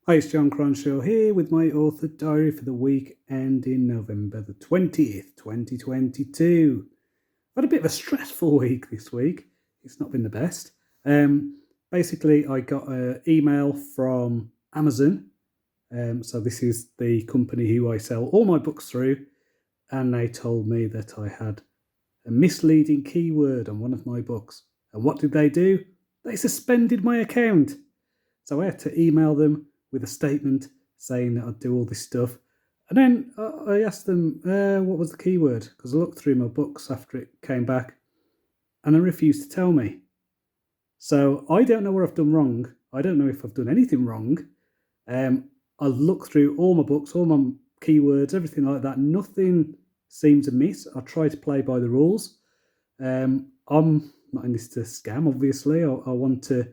Hi, it's Jon Cronshaw here with my author diary for the week ending November the 20th, 2022. I've had a bit of a stressful week this week. It's not been the best. Basically, I got an email from Amazon. So, this is the company who I sell all my books through, and they told me that I had a misleading keyword on one of my books. And what did they do? They suspended my account. So I had to email them with a statement saying that I'd do all this stuff. And then I asked them what was the keyword, because I looked through my books after it came back and they refused to tell me. So I don't know where I've done wrong. I don't know if I've done anything wrong. I looked through all my books, all my keywords, everything like that. Nothing seems amiss. I try to play by the rules. I'm not in this to scam, obviously. I want to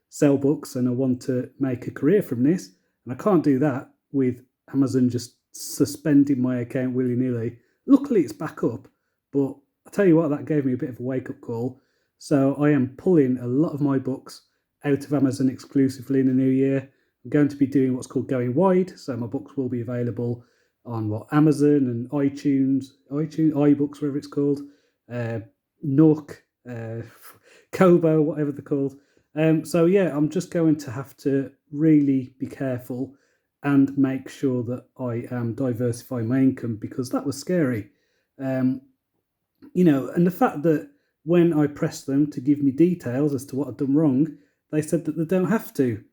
sell books and I want to make a career from this. And I can't do that with Amazon just suspending my account willy-nilly. Luckily, it's back up. But I tell you what, that gave me a bit of a wake-up call. So I am pulling a lot of my books out of Amazon exclusively in the new year. I'm going to be doing what's called going wide. So my books will be available on Amazon and iTunes, iBooks, whatever it's called, Nook, Kobo, whatever they're called. So yeah, I'm just going to have to really be careful and make sure that I am diversifying my income, because that was scary. Um, and the fact that when I pressed them to give me details as to what I'd done wrong, they said that they don't have to.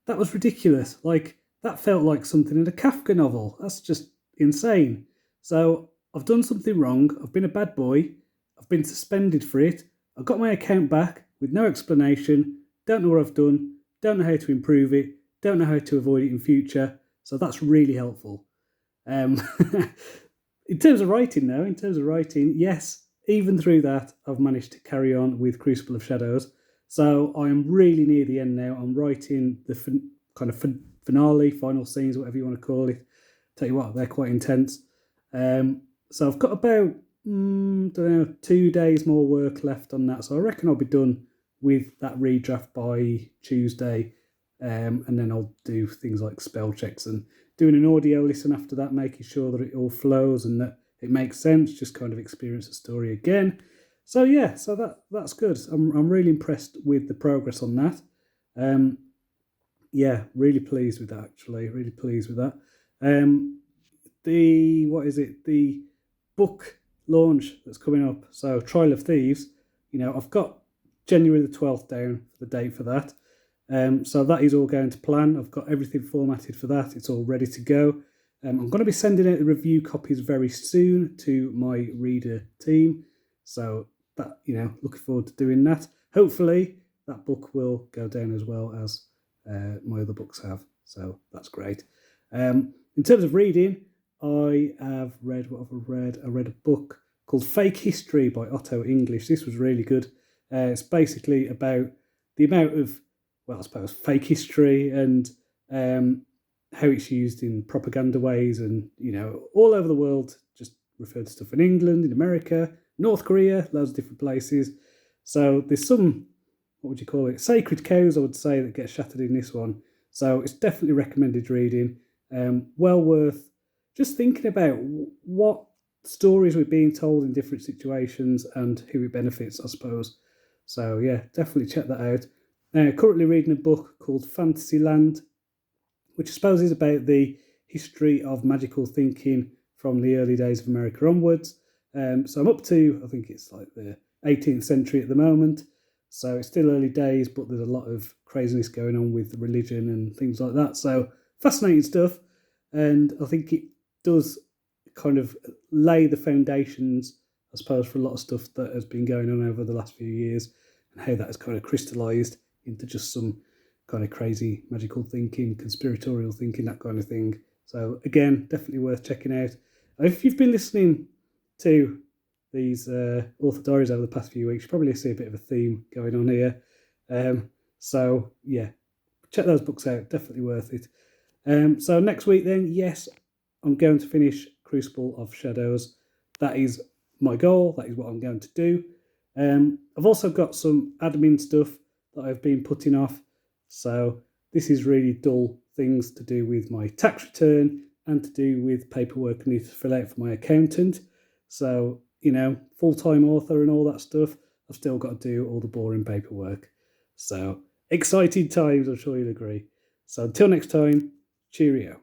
That was ridiculous. Like, that felt like something in a Kafka novel. That's just insane. So I've done something wrong. I've been a bad boy. I've been suspended for it. I got my account back with no explanation. Don't know what I've done. Don't know how to improve it. Don't know how to avoid it in future. So that's really helpful. Um, in terms of writing, yes, even through that, I've managed to carry on with Crucible of Shadows. So I am really near the end now. I'm writing the kind of finale, final scenes, whatever you want to call it. Tell you what, they're quite intense. So I've got about, don't know, 2 days more work left on that. So I reckon I'll be done with that redraft by Tuesday. And then I'll do things like spell checks and doing an audio listen after that, making sure that it all flows and that it makes sense, just kind of experience the story again. So yeah, so that's good. I'm really impressed with the progress on that. Yeah, really pleased with that, actually. Really pleased with that. The what is it? The book launch that's coming up. So Trial of Thieves. I've got January the 12th down for the date for that. So that is all going to plan. I've got everything formatted for that. It's all ready to go. I'm going to be sending out the review copies very soon to my reader team. So that, looking forward to doing that. Hopefully that book will go down as well as my other books have. So that's great. In terms of reading, I have read, what have I read? I read a book called Fake History by Otto English. This was really good. It's basically about the amount of, I suppose, fake history and how it's used in propaganda ways, and all over the world. Just referred to stuff in England, in America, North Korea, loads of different places. So there's some, what would you call it, sacred cows, I would say, that get shattered in this one. So it's definitely recommended reading. Well worth just thinking about what stories we're being told in different situations and who it benefits, I suppose. So yeah, definitely check that out. Currently reading a book called Fantasyland, which I suppose is about the history of magical thinking from the early days of America onwards. So I'm up to, I think it's like the 18th century at the moment. So it's still early days, but there's a lot of craziness going on with religion and things like that. So fascinating stuff. And I think it does kind of lay the foundations, I suppose, for a lot of stuff that has been going on over the last few years, and how that has kind of crystallized into just some kind of crazy magical thinking, conspiratorial thinking, that kind of thing. So again, definitely worth checking out. If you've been listening to these author diaries over the past few weeks, you probably see a bit of a theme going on here. So yeah, check those books out. Definitely worth it. So next week then, yes, I'm going to finish Crucible of Shadows. That is my goal. That is what I'm going to do. I've also got some admin stuff that I've been putting off. So this is really dull things to do with my tax return and to do with paperwork I need to fill out for my accountant. So, full-time author and all that stuff, I've still got to do all the boring paperwork. So, exciting times, I'm sure you'll agree. So until next time, cheerio.